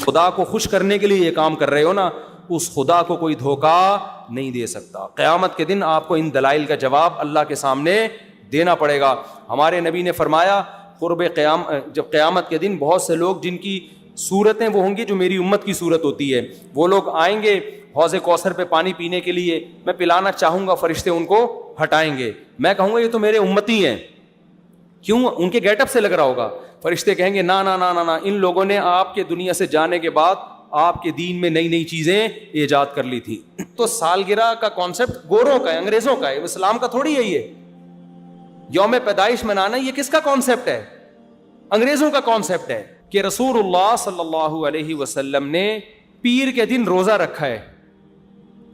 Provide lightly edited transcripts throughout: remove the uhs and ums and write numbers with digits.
خدا کو خوش کرنے کے لیے یہ کام کر رہے ہو نا, اس خدا کو کوئی دھوکا نہیں دے سکتا. قیامت کے دن آپ کو ان دلائل کا جواب اللہ کے سامنے دینا پڑے گا. ہمارے نبی نے فرمایا جب قیامت کے دن بہت سے لوگ جن کی صورتیں وہ ہوں گی جو میری امت کی صورت ہوتی ہے, وہ لوگ آئیں گے حوض کوثر پہ پانی پینے کے لیے, میں پلانا چاہوں گا, فرشتے ان کو ہٹائیں گے, میں کہوں گا یہ تو میرے امتی ہیں. کیوں؟ ان کے گیٹ اپ سے لگ رہا ہوگا. فرشتے کہیں گے نا نا نا نا نا, ان لوگوں نے آپ کے دنیا سے جانے کے بعد آپ کے دین میں نئی نئی چیزیں ایجاد کر لی تھی. تو سالگرہ کا کانسیپٹ گوروں کا ہے, انگریزوں کا ہے, اسلام کا تھوڑی ہے. یہ یوم پیدائش منانا یہ کس کا کانسیپٹ ہے؟ انگریزوں کا کانسیپٹ ہے کہ رسول اللہ صلی اللہ علیہ وسلم نے پیر کے دن روزہ رکھا ہے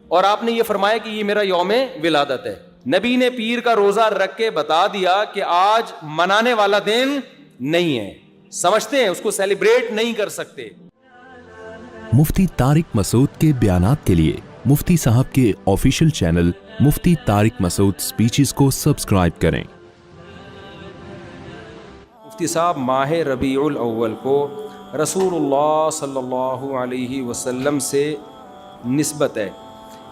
اور آپ نے یہ فرمایا کہ یہ میرا یوم ولادت ہے. نبی نے پیر کا روزہ رکھ کے بتا دیا کہ آج منانے والا دن نہیں ہے, سمجھتے ہیں اس کو سیلیبریٹ نہیں کر سکتے. مفتی طارق مسعود کے بیانات کے لیے مفتی صاحب کے آفیشیل چینل مفتی طارق مسعود سپیچز کو سبسکرائب کریں. مفتی صاحب ماہ ربیع الاول کو رسول اللہ صلی اللہ علیہ وسلم سے نسبت ہے.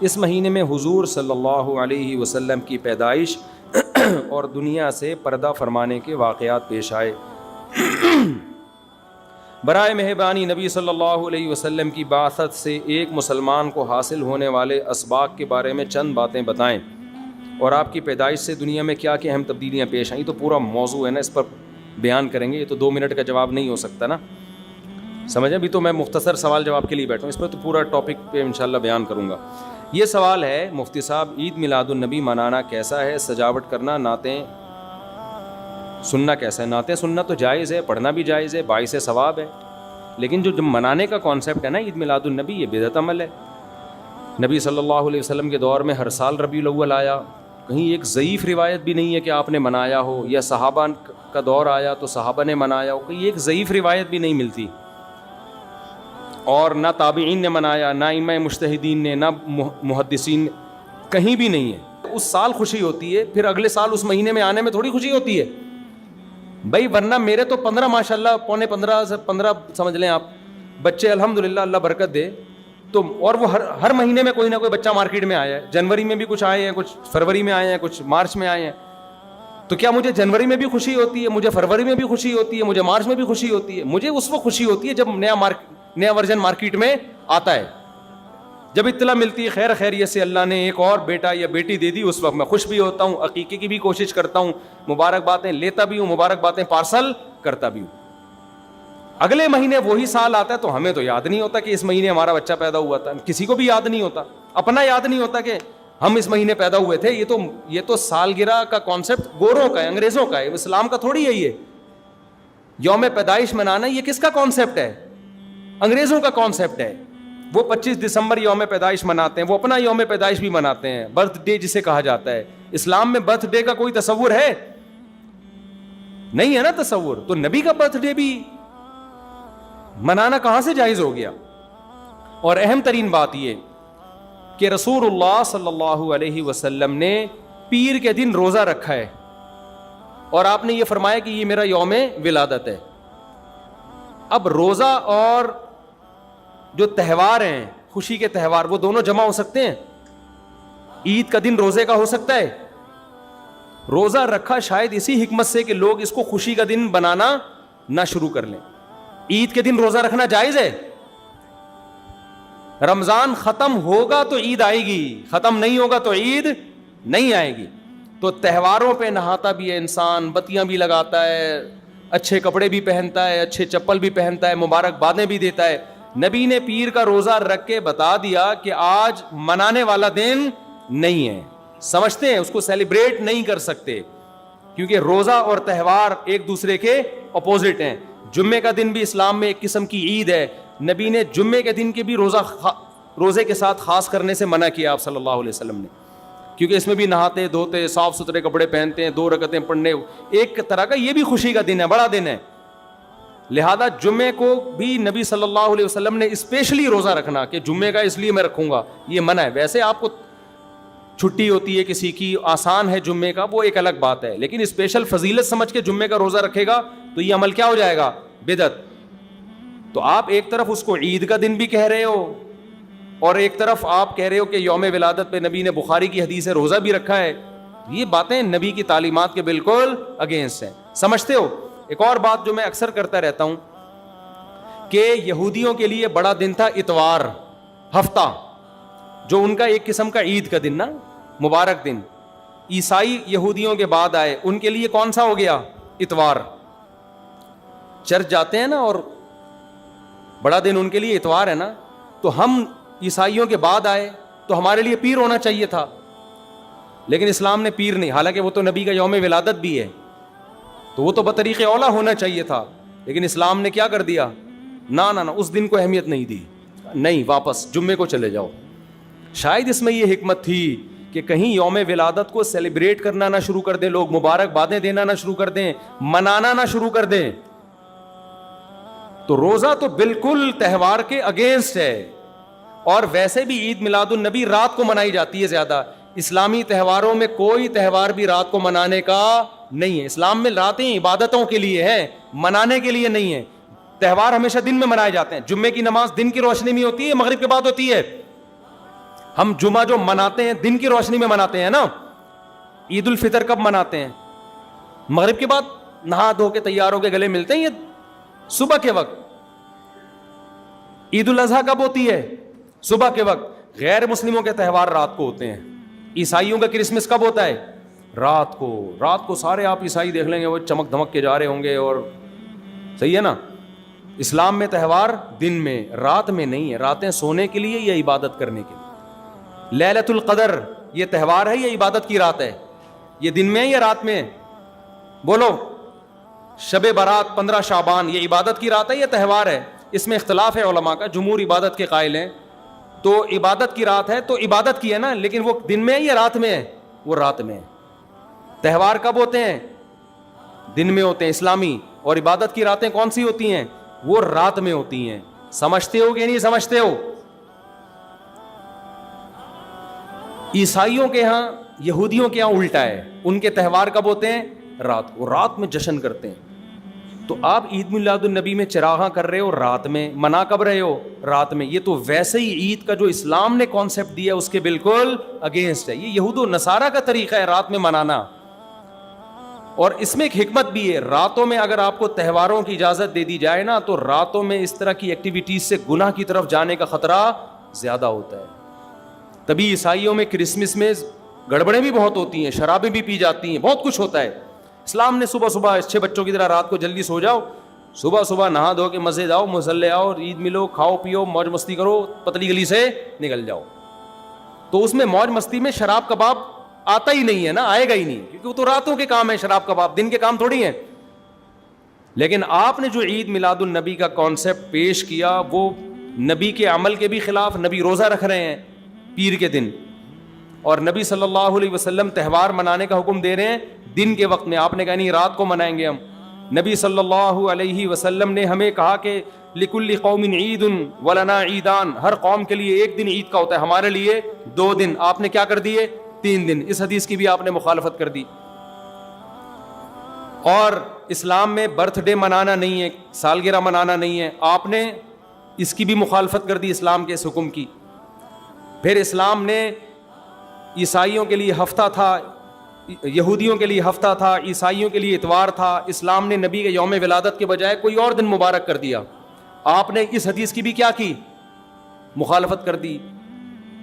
اس مہینے میں حضور صلی اللہ علیہ وسلم کی پیدائش اور دنیا سے پردہ فرمانے کے واقعات پیش آئے. برائے مہربانی نبی صلی اللہ علیہ وسلم کی بعثت سے ایک مسلمان کو حاصل ہونے والے اسباق کے بارے میں چند باتیں بتائیں, اور آپ کی پیدائش سے دنیا میں کیا کیا اہم تبدیلیاں پیش آئیں. تو پورا موضوع ہے نا, اس پر بیان کریں گے, یہ تو 2 منٹ کا جواب نہیں ہو سکتا نا, سمجھیں. ابھی تو میں مختصر سوال جواب کے لیے بیٹھا ہوں, اس پر تو پورا ٹاپک پہ انشاءاللہ بیان کروں گا. یہ سوال ہے مفتی صاحب, عید میلاد النبی منانا کیسا ہے؟ سجاوٹ کرنا, نعتیں سننا کیسا ہے؟ نعتیں سننا تو جائز ہے, پڑھنا بھی جائز ہے, باعث ثواب ہے, لیکن جو منانے کا کانسیپٹ ہے نا عید میلاد النبی, یہ بدعت عمل ہے. نبی صلی اللہ علیہ وسلم کے دور میں ہر سال ربیع الاول آیا, کہیں ایک ضعیف روایت بھی نہیں ہے کہ آپ نے منایا ہو, یا صحابہ کا دور آیا تو صحابہ نے منایا ہو, کہیں ایک ضعیف روایت بھی نہیں ملتی. اور نہ تابعین نے منایا, نہ ائمہ مجتہدین نے, نہ محدثین, کہیں بھی نہیں ہے. اس سال خوشی ہوتی ہے, پھر اگلے سال اس مہینے میں آنے میں تھوڑی خوشی ہوتی ہے بھائی. ورنہ میرے تو 15 ماشاءاللہ 15 سمجھ لیں آپ بچے, الحمدللہ اللہ برکت دے, تو اور وہ ہر مہینے میں کوئی نہ کوئی بچہ مارکیٹ میں آیا ہے. جنوری میں بھی کچھ آئے ہیں, کچھ فروری میں آئے ہیں, کچھ مارچ میں آئے ہیں. تو کیا مجھے جنوری میں بھی خوشی ہوتی ہے, مجھے فروری میں بھی خوشی ہوتی ہے, مجھے مارچ میں بھی خوشی ہوتی ہے؟ مجھے اس وقت خوشی ہوتی ہے جب نیا ورژن مارکیٹ میں آتا ہے, جب اطلاع ملتی ہے خیر خیریت سے اللہ نے ایک اور بیٹا یا بیٹی دے دی, اس وقت میں خوش بھی ہوتا ہوں, عقیقے کی بھی کوشش کرتا ہوں, مبارک باتیں لیتا بھی ہوں, مبارک باتیں پارسل کرتا بھی ہوں. اگلے مہینے وہی سال آتا ہے تو ہمیں تو یاد نہیں ہوتا کہ اس مہینے ہمارا بچہ پیدا ہوا تھا, کسی کو بھی یاد نہیں ہوتا, اپنا یاد نہیں ہوتا کہ ہم اس مہینے پیدا ہوئے تھے. یہ تو سالگرہ کا کانسیپٹ گوروں کا ہے, انگریزوں کا ہے, اسلام کا تھوڑی ہے. یہ یوم پیدائش منانا یہ کس کا کانسیپٹ ہے؟ انگریزوں کا کانسیپٹ ہے. وہ 25 دسمبر یوم پیدائش مناتے ہیں, وہ اپنا یوم پیدائش بھی مناتے ہیں, برتھ ڈے جسے کہا جاتا ہے. اسلام میں برتھ ڈے کا کوئی تصور ہے نہیں ہے نا تصور, تو نبی کا برتھ ڈے بھی منانا کہاں سے جائز ہو گیا؟ اور اہم ترین بات یہ کہ رسول اللہ صلی اللہ علیہ وسلم نے پیر کے دن روزہ رکھا ہے اور آپ نے یہ فرمایا کہ یہ میرا یوم ولادت ہے. اب روزہ اور جو تہوار ہیں, خوشی کے تہوار, وہ دونوں جمع ہو سکتے ہیں؟ عید کا دن روزے کا ہو سکتا ہے؟ روزہ رکھا شاید اسی حکمت سے کہ لوگ اس کو خوشی کا دن بنانا نہ شروع کر لیں. عید کے دن روزہ رکھنا جائز ہے. رمضان ختم ہوگا تو عید آئے گی, ختم نہیں ہوگا تو عید نہیں آئے گی. تو تہواروں پہ نہاتا بھی ہے انسان, بتیاں بھی لگاتا ہے, اچھے کپڑے بھی پہنتا ہے, اچھے چپل بھی پہنتا ہے, مبارک بادیں بھی دیتا ہے. نبی نے پیر کا روزہ رکھ کے بتا دیا کہ آج منانے والا دن نہیں ہے, سمجھتے ہیں, اس کو سیلیبریٹ نہیں کر سکتے, کیونکہ روزہ اور تہوار ایک دوسرے کے اپوزٹ ہیں. جمعے کا دن بھی اسلام میں ایک قسم کی عید ہے. نبی نے جمعے کے دن کے بھی روزے کے ساتھ خاص کرنے سے منع کیا آپ صلی اللہ علیہ وسلم نے, کیونکہ اس میں بھی نہاتے دھوتے, صاف ستھرے کپڑے پہنتے ہیں, 2 رکعتیں پڑھنے, ایک طرح کا یہ بھی خوشی کا دن ہے, بڑا دن ہے. لہذا جمعے کو بھی نبی صلی اللہ علیہ وسلم نے اسپیشلی روزہ رکھنا کہ جمعے کا اس لیے میں رکھوں گا, یہ منع ہے. ویسے آپ کو چھٹی ہوتی ہے کسی کی, آسان ہے جمعے کا, وہ ایک الگ بات ہے, لیکن اسپیشل فضیلت سمجھ کے جمعے کا روزہ رکھے گا تو یہ عمل کیا ہو جائے گا؟ بدعت. تو آپ ایک طرف اس کو عید کا دن بھی کہہ رہے ہو اور ایک طرف آپ کہہ رہے ہو کہ یوم ولادت پہ نبی نے بخاری کی حدیث ہے روزہ بھی رکھا ہے. یہ باتیں نبی کی تعلیمات کے بالکل اگینسٹ ہیں. سمجھتے ہو؟ ایک اور بات جو میں اکثر کرتا رہتا ہوں کہ یہودیوں کے لیے بڑا دن تھا اتوار, ہفتہ, جو ان کا ایک قسم کا عید کا دن نا, مبارک دن. عیسائی یہودیوں کے بعد آئے, ان کے لیے کون سا ہو گیا؟ اتوار. چرچ جاتے ہیں نا اور بڑا دن ان کے لیے اتوار ہے نا, تو ہم عیسائیوں کے بعد آئے تو ہمارے لیے پیر ہونا چاہیے تھا, لیکن اسلام نے پیر نہیں, حالانکہ وہ تو نبی کا یوم ولادت بھی ہے, تو وہ تو بطریق اولا ہونا چاہیے تھا, لیکن اسلام نے کیا کر دیا؟ نہ اس دن کو اہمیت نہیں دی, نہیں, واپس جمعے کو چلے جاؤ. شاید اس میں یہ حکمت تھی کہ کہیں یوم ولادت کو سیلیبریٹ کرنا نہ شروع کر دیں لوگ, مبارک بادیں دینا نہ شروع کر دیں, منانا نہ شروع کر دیں. تو روزہ تو بالکل تہوار کے اگینسٹ ہے, اور ویسے بھی عید میلاد النبی رات کو منائی جاتی ہے زیادہ. اسلامی تہواروں میں کوئی تہوار بھی رات کو منانے کا نہیں ہے. اسلام میں راتیں عبادتوں کے لیے ہیں, منانے کے لیے نہیں ہے. تہوار ہمیشہ دن میں منائے جاتے ہیں. جمعے کی نماز دن کی روشنی میں ہوتی ہے, مغرب کے بعد ہوتی ہے. ہم جمعہ جو مناتے ہیں دن کی روشنی میں مناتے ہیں نا. عید الفطر کب مناتے ہیں؟ مغرب کے بعد نہا دھو کے تیار ہو کے گلے ملتے ہیں, یہ صبح کے وقت. عید الاضحیٰ کب ہوتی ہے؟ صبح کے وقت. غیر مسلموں کے تہوار رات کو ہوتے ہیں. عیسائیوں کا کرسمس کب ہوتا ہے؟ رات کو. رات کو سارے آپ عیسائی دیکھ لیں گے وہ چمک دھمک کے جا رہے ہوں گے, اور صحیح ہے نا. اسلام میں تہوار دن میں, رات میں نہیں ہے. راتیں سونے کے لیے یا عبادت کرنے کے لیے. لیلۃ القدر یہ تہوار ہے یا عبادت کی رات ہے؟ یہ دن میں ہے یا رات میں؟ بولو. شب برات 15 شعبان یہ عبادت کی رات ہے یا تہوار ہے؟ اس میں اختلاف ہے علماء کا. جمہور عبادت کے قائل ہیں, تو عبادت کی رات ہے تو عبادت کی ہے نا, لیکن وہ دن میں ہے یا رات میں ہے؟ وہ رات میں ہے. تہوار کب ہوتے ہیں؟ دن میں ہوتے ہیں اسلامی, اور عبادت کی راتیں کون سی ہوتی ہیں؟ وہ رات میں ہوتی ہیں. سمجھتے ہو کہ نہیں سمجھتے ہو؟ عیسائیوں کے ہاں, یہودیوں کے ہاں الٹا ہے. ان کے تہوار کب ہوتے ہیں؟ رات کو. رات میں جشن کرتے ہیں. تو آپ عید میلاد النبی میں چراغاں کر رہے ہو رات میں, منا کب رہے ہو؟ رات میں. یہ تو ویسے ہی عید کا جو اسلام نے کانسیپٹ دیا اس کے بالکل اگینسٹ ہے. یہ یہود و نصارہ کا طریقہ ہے رات میں منانا. اور اس میں ایک حکمت بھی ہے, راتوں میں اگر آپ کو تہواروں کی اجازت دے دی جائے نا, تو راتوں میں اس طرح کی ایکٹیویٹیز سے گناہ کی طرف جانے کا خطرہ زیادہ ہوتا ہے. تبھی عیسائیوں میں کرسمس میں گڑبڑیں بھی بہت ہوتی ہیں, شرابیں بھی پی جاتی ہیں, بہت کچھ ہوتا ہے. اسلام نے صبح صبح اچھے بچوں کی طرح رات کو جلدی سو جاؤ, صبح صبح نہا دھو کے مسجد آؤ, مصلی آؤ, عید ملو, کھاؤ پیو, موج مستی کرو, پتلی گلی سے نکل جاؤ. تو اس میں موج مستی میں شراب کباب آتا ہی نہیں ہے نا, آئے گا ہی نہیں, کیونکہ وہ تو راتوں کے کام ہے. شراب کباب دن کے کام تھوڑی ہیں. لیکن آپ نے جو عید میلاد النبی کا کانسیپٹ پیش کیا وہ نبی کے عمل کے بھی خلاف. نبی روزہ رکھ رہے ہیں پیر کے دن, اور نبی صلی اللہ علیہ وسلم تہوار منانے کا حکم دے رہے ہیں دن کے وقت میں. آپ نے کہا نہیں رات کو منائیں گے ہم. نبی صلی اللہ علیہ وسلم نے ہمیں کہا کہ لکل قوم عید ولنا عیدان, ہر قوم کے لیے ایک دن عید کا ہوتا ہے, ہمارے لیے 2 دن. آپ نے کیا کر دیے؟ 3 دن. اس حدیث کی بھی آپ نے مخالفت کر دی. اور اسلام میں برتھ ڈے منانا نہیں ہے, سالگرہ منانا نہیں ہے, آپ نے اس کی بھی مخالفت کر دی اسلام کے اس حکم کی. پھر اسلام نے عیسائیوں کے لیے ہفتہ تھا, یہودیوں کے لیے ہفتہ تھا, عیسائیوں کے لیے اتوار تھا. اسلام نے نبی کے یوم ولادت کے بجائے کوئی اور دن مبارک کر دیا. آپ نے اس حدیث کی بھی کیا کی؟ مخالفت کر دی.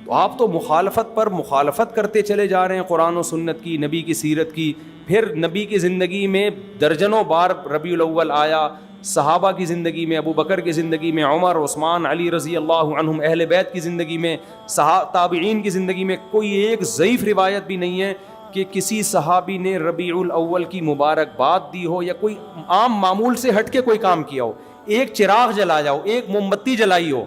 تو آپ تو مخالفت پر مخالفت کرتے چلے جا رہے ہیں, قرآن و سنت کی, نبی کی سیرت کی. پھر نبی کی زندگی میں درجنوں بار ربیع الاول آیا, صحابہ کی زندگی میں, ابو بکر کی زندگی میں, عمر, عثمان, علی رضی اللہ عنہم, اہل بیت کی زندگی میں, تابعین کی زندگی میں کوئی ایک ضعیف روایت بھی نہیں ہے کہ کسی صحابی نے ربیع الاول کی مبارکباد دی ہو یا کوئی عام معمول سے ہٹ کے کوئی کام کیا ہو. ایک چراغ جلایا ہو, ایک موم بتی جلائی ہو,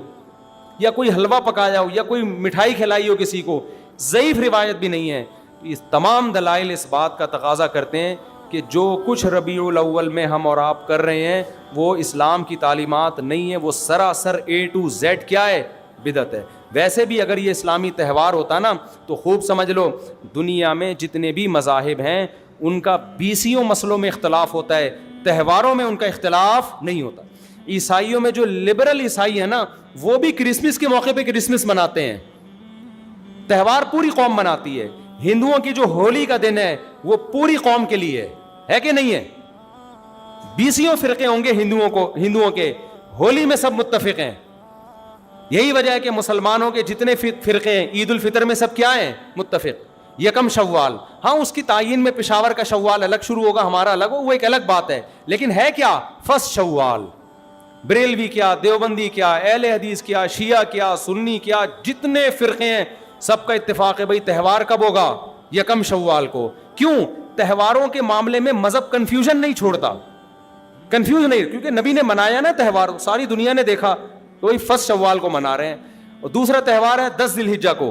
یا کوئی حلوہ پکایا ہو, یا کوئی مٹھائی کھلائی ہو کسی کو, ضعیف روایت بھی نہیں ہے. اس تمام دلائل اس بات کا تقاضا کرتے ہیں کہ جو کچھ ربیع الاول میں ہم اور آپ کر رہے ہیں وہ اسلام کی تعلیمات نہیں ہے, وہ سراسر A to Z کیا ہے؟ بدعت ہے. ویسے بھی اگر یہ اسلامی تہوار ہوتا نا تو خوب سمجھ لو دنیا میں جتنے بھی مذاہب ہیں ان کا 20 مسئلوں میں اختلاف ہوتا ہے, تہواروں میں ان کا اختلاف نہیں ہوتا. عیسائیوں میں جو لبرل عیسائی ہیں نا, وہ بھی کرسمس کے موقع پہ کرسمس مناتے ہیں, تہوار پوری قوم مناتی ہے. ہندوؤں کی جو ہولی کا دن ہے وہ پوری قوم کے لیے ہے کہ نہیں ہے؟ 20 فرقے ہوں گے ہندوؤں کے, ہولی میں سب متفق ہیں. یہی وجہ ہے کہ مسلمانوں کے جتنے فرقے ہیں عید الفطر میں سب کیا ہیں؟ متفق. یکم شوال, ہاں اس کی تعین میں پشاور کا شوال الگ شروع ہوگا, ہمارا الگ ہو, وہ ایک الگ بات ہے, لیکن ہے کیا؟ فرسٹ شوال. بریلوی کیا, دیوبندی کیا, اہل حدیث کیا, شیعہ کیا, سنی کیا, جتنے فرقے ہیں سب کا اتفاق ہے بھائی تہوار کب ہوگا؟ یکم شوال کو. کیوں؟ تہواروں کے معاملے میں مذہب کنفیوژن نہیں چھوڑتا, کنفیوز نہیں, کیونکہ نبی نے منایا نا تہوار, ساری دنیا نے دیکھا, تو وہی فرسٹ شوال کو منا رہے ہیں. اور دوسرا تہوار ہے 10 ذی الحجہ کو,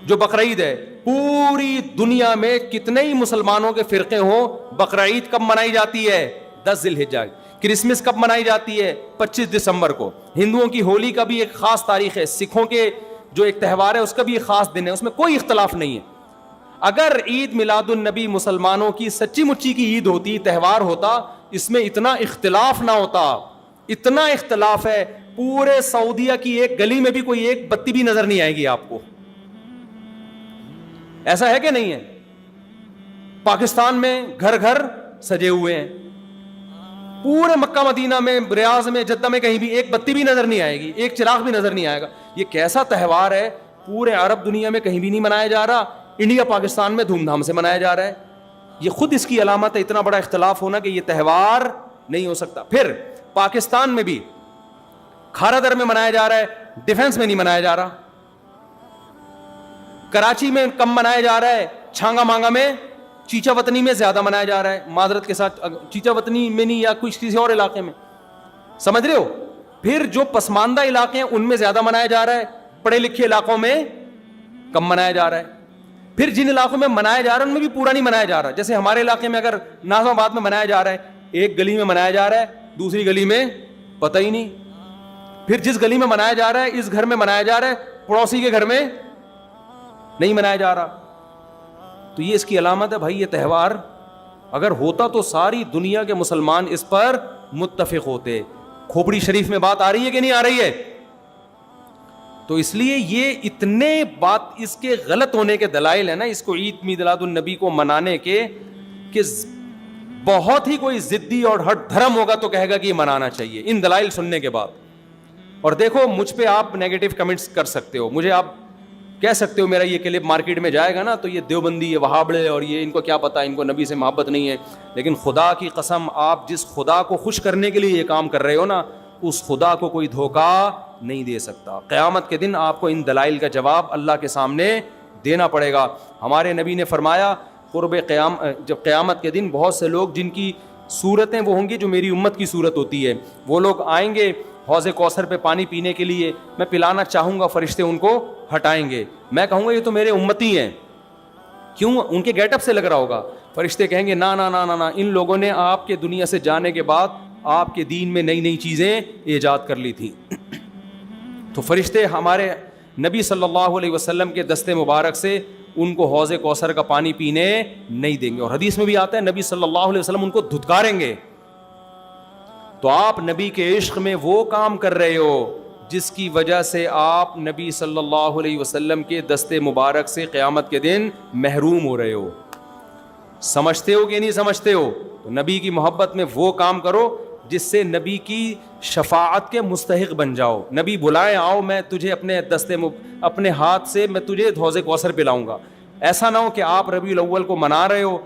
جو بقرعید ہے. پوری دنیا میں کتنے ہی مسلمانوں کے فرقے ہوں, بقرعید کب منائی جاتی ہے؟ 10 ذی الحجہ. کرسمس کب منائی جاتی ہے؟ 25 دسمبر کو. ہندوؤں کی ہولی کا بھی ایک خاص تاریخ ہے, سکھوں کے جو ایک تہوار ہے اس کا بھی ایک خاص دن ہے, اس میں کوئی اختلاف نہیں ہے. اگر عید میلاد النبی مسلمانوں کی سچی مچی کی عید ہوتی, تہوار ہوتا, اس میں اتنا اختلاف نہ ہوتا. اتنا اختلاف ہے, پورے سعودیہ کی ایک گلی میں بھی کوئی ایک بتی بھی نظر نہیں آئے گی آپ کو. ایسا ہے کہ نہیں ہے؟ پاکستان میں گھر گھر سجے ہوئے ہیں, پورے مکہ مدینہ میں, ریاض میں, جدہ میں کہیں بھی ایک بتی بھی نظر نہیں آئے گی, ایک چراغ بھی نظر نہیں آئے گا. یہ کیسا تہوار ہے؟ پورے عرب دنیا میں کہیں بھی نہیں منایا جا رہا, انڈیا پاکستان میں دھوم دھام سے منایا جا رہا ہے. یہ خود اس کی علامت ہے, اتنا بڑا اختلاف ہونا کہ یہ تہوار نہیں ہو سکتا. پھر پاکستان میں بھی کھارا در میں منایا جا رہا ہے, ڈیفنس میں نہیں منایا جا رہا. کراچی میں کم منایا جا رہا ہے, چھانگا مانگا میں, چیچا وطنی میں زیادہ منایا جا رہا ہے. معذرت کے ساتھ, چیچا وطنی میں نہیں, یا کسی اور علاقے میں, سمجھ رہے ہو. پھر جو پسماندہ علاقے ہیں ان میں زیادہ منایا جا رہا ہے, پڑھے لکھے علاقوں میں کم منایا جا رہا ہے. پھر جن علاقوں میں منایا جا رہا ہے ان میں بھی پورا نہیں منایا جا رہا. جیسے ہمارے علاقے میں اگر ناظم آباد میں منایا جا رہا ہے, ایک گلی میں منایا جا رہا ہے, دوسری گلی میں پتہ ہی نہیں. پھر جس گلی میں منایا جا رہا ہے, اس گھر میں منایا جا رہا ہے, پڑوسی کے گھر میں نہیں منایا جا رہا. تو یہ اس کی علامت ہے بھائی, یہ تہوار اگر ہوتا تو ساری دنیا کے مسلمان اس پر متفق ہوتے. کھوپڑی شریف میں بات آ رہی ہے کہ نہیں آ رہی ہے؟ تو اس لیے یہ اتنے بات اس کے غلط ہونے کے دلائل ہیں نا, اس کو عید میلاد النبی کو منانے کے, کہ بہت ہی کوئی ضدی اور ہٹ دھرم ہوگا تو کہے گا کہ یہ منانا چاہیے ان دلائل سننے کے بعد. اور دیکھو مجھ پہ آپ نیگیٹو کمنٹس کر سکتے ہو, مجھے آپ کہہ سکتے ہو میرا یہ کلپ مارکیٹ میں جائے گا نا تو یہ دیوبندی, یہ وہابڑے, اور یہ ان کو کیا پتا, ان کو نبی سے محبت نہیں ہے. لیکن خدا کی قسم, آپ جس خدا کو خوش کرنے کے لیے یہ کام کر رہے ہو نا, اس خدا کو کوئی دھوکہ نہیں دے سکتا. قیامت کے دن آپ کو ان دلائل کا جواب اللہ کے سامنے دینا پڑے گا. ہمارے نبی نے فرمایا جب قیامت کے دن بہت سے لوگ جن کی صورتیں وہ ہوں گی جو میری امت کی صورت ہوتی ہے, وہ لوگ آئیں گے حوض کوثر پہ پانی پینے کے لیے, میں پلانا چاہوں گا, فرشتے ان کو ہٹائیں گے, میں کہوں گا یہ تو میرے امتی ہیں. کیوں؟ ان کے گیٹ اپ سے لگ رہا ہوگا. فرشتے کہیں گے نا نا نا نا نا, ان لوگوں نے آپ کے دنیا سے جانے کے بعد آپ کے دین میں نئی نئی چیزیں ایجاد کر لی تھی. تو فرشتے ہمارے نبی صلی اللہ علیہ وسلم کے دستے مبارک سے ان کو حوض کوثر کا پانی پینے نہیں دیں گے. اور حدیث میں بھی آتا ہے نبی صلی اللہ علیہ وسلم ان کو دھتکاریں گے. تو آپ نبی کے عشق میں وہ کام کر رہے ہو جس کی وجہ سے آپ نبی صلی اللہ علیہ وسلم کے دستے مبارک سے قیامت کے دن محروم ہو رہے ہو. سمجھتے ہو کہ نہیں سمجھتے ہو؟ تو نبی کی محبت میں وہ کام کرو جس سے نبی کی شفاعت کے مستحق بن جاؤ. نبی بلائیں, آؤ میں تجھے اپنے ہاتھ سے میں تجھے حوض کوثر پلاؤں گا. ایسا نہ ہو کہ آپ ربیع الاول کو منا رہے ہو,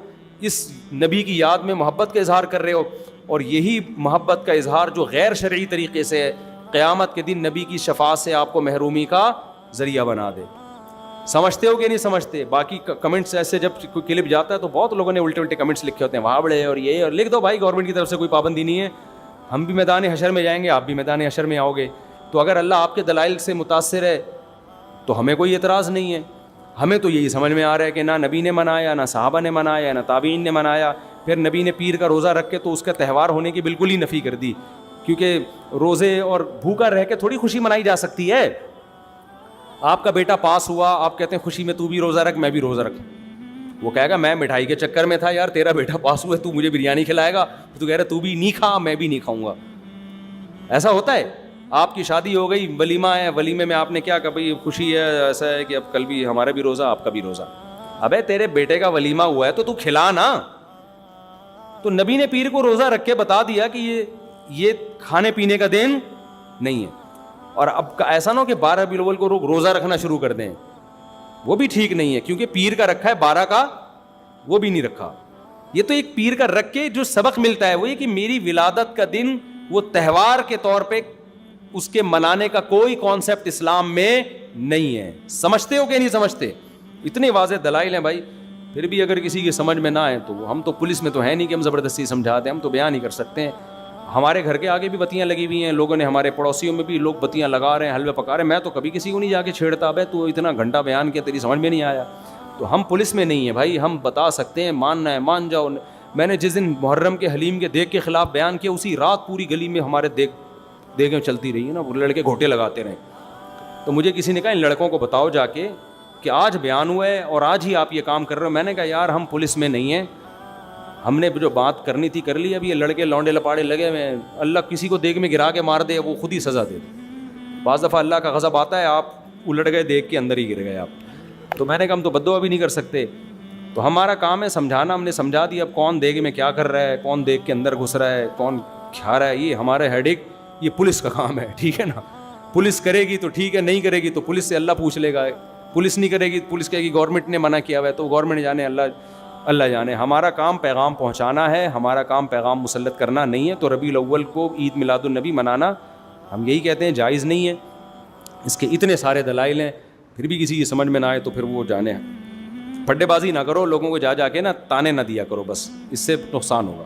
اس نبی کی یاد میں محبت کا اظہار کر رہے ہو, اور یہی محبت کا اظہار جو غیر شرعی طریقے سے ہے, قیامت کے دن نبی کی شفاعت سے آپ کو محرومی کا ذریعہ بنا دے. سمجھتے ہو کہ نہیں سمجھتے؟ باقی کمنٹس ایسے جب کوئی کلپ جاتا ہے تو بہت لوگوں نے الٹے کمنٹس لکھے ہوتے ہیں, وہاں بڑے اور یہ, اور لکھ دو بھائی, گورنمنٹ کی طرف سے کوئی پابندی نہیں ہے. ہم بھی میدان حشر میں جائیں گے, آپ بھی میدان حشر میں آؤ گے. تو اگر اللہ آپ کے دلائل سے متاثر ہے تو ہمیں کوئی اعتراض نہیں ہے. ہمیں تو یہی سمجھ میں آ رہا ہے کہ نہ نبی نے منایا, نہ صحابہ نے منایا, نہ تابعین نے منایا. پھر نبی نے پیر کا روزہ رکھ کے تو اس کا تہوار ہونے کی بالکل ہی نفی کر دی, کیونکہ روزے اور بھوکا رہ کے تھوڑی خوشی منائی جا سکتی ہے. آپ کا بیٹا پاس ہوا, آپ کہتے ہیں خوشی میں تو بھی روزہ رکھ, میں بھی روزہ رکھ. وہ کہے گا میں مٹھائی کے چکر میں تھا یار, تیرا بیٹا پاس ہوا ہے, تو مجھے بریانی کھلائے گا, تو کہہ رہا تو بھی نہیں کھا, میں بھی نہیں کھاؤں گا. ایسا ہوتا ہے. آپ کی شادی ہو گئی, ولیمہ ہے, ولیمے میں آپ نے کیا کہا بھائی خوشی ہے, ایسا ہے کہ اب کل بھی ہمارا بھی روزہ آپ کا بھی روزہ. ابے تیرے بیٹے کا ولیمہ ہوا ہے تو کھلا نا. تو نبی نے پیر کو روزہ رکھ کے بتا دیا کہ یہ کھانے پینے کا دن نہیں ہے. اور اب ایسا نہ ہو کہ 12 ربیع الاول کو روزہ رکھنا شروع کر دیں, وہ بھی ٹھیک نہیں ہے, کیونکہ پیر کا رکھا ہے 12 کا وہ بھی نہیں رکھا. یہ تو ایک پیر کا رکھ کے جو سبق ملتا ہے وہ یہ کہ میری ولادت کا دن وہ تہوار کے طور پہ اس کے منانے کا کوئی کانسیپٹ اسلام میں نہیں ہے. سمجھتے ہو کہ نہیں سمجھتے؟ اتنے واضح دلائل ہیں بھائی. پھر بھی اگر کسی کی سمجھ میں نہ آئے تو ہم تو پولیس میں تو ہے نہیں کہ ہم زبردستی سمجھا دیں, ہم تو بیان ہی کر سکتے ہیں. ہمارے گھر کے آگے بھی بتیاں لگی ہوئی ہیں, لوگوں نے ہمارے پڑوسیوں میں بھی لوگ بتیاں لگا رہے ہیں, حلوے پکا رہے ہیں. میں تو کبھی کسی کو نہیں جا کے چھیڑتا, بھائی تو اتنا گھنٹہ بیان کیا تیری سمجھ میں نہیں آیا. تو ہم پولیس میں نہیں ہیں بھائی, ہم بتا سکتے ہیں, ماننا ہے مان جاؤ. میں نے جس دن محرم کے حلیم کے دیگ کے خلاف بیان کیا, اسی رات پوری گلی میں ہمارے دیگیں چلتی رہی ہیں نا, وہ لڑکے گھوٹے لگاتے رہے. تو مجھے کسی نے کہا ان لڑکوں کو بتاؤ جا کے کہ آج بیان ہوا ہے اور آج ہی آپ یہ کام کر رہے ہو. میں نے کہا یار ہم پولیس میں نہیں ہیں, ہم نے جو بات کرنی تھی کر لی. اب یہ لڑکے لونڈے لپاڑے لگے ہوئے, اللہ کسی کو دیگ میں گرا کے مار دے وہ خود ہی سزا دے دے. بعض دفعہ اللہ کا غضب آتا ہے, آپ الٹ گئے دیگ کے اندر ہی گر گئے آپ. تو میں نے کہا ہم تو بددعا بھی نہیں کر سکتے, تو ہمارا کام ہے سمجھانا. ہم نے سمجھا دیا, اب کون دیگ میں کیا کر رہا ہے, کون دیگ کے اندر گھس رہا ہے, کون کھا رہا ہے, یہ ہمارے ہیڈک, یہ پولیس کا کام ہے. ٹھیک ہے نا, پولیس کرے گی تو ٹھیک ہے, نہیں کرے گی تو پولیس سے اللہ پوچھ لے گا. پولیس نہیں کرے گی, پولیس کہے گی گورنمنٹ نے منع کیا ہوا ہے, تو گورنمنٹ جانے, اللہ جانے. ہمارا کام پیغام پہنچانا ہے, ہمارا کام پیغام مسلط کرنا نہیں ہے. تو ربیع الاول کو عید میلاد النبی منانا ہم یہی کہتے ہیں جائز نہیں ہے. اس کے اتنے سارے دلائل ہیں, پھر بھی کسی کی سمجھ میں نہ آئے تو پھر وہ جانے. پھڈے بازی نہ کرو, لوگوں کو جا کے نا تانے نہ دیا کرو, بس اس سے نقصان ہوگا.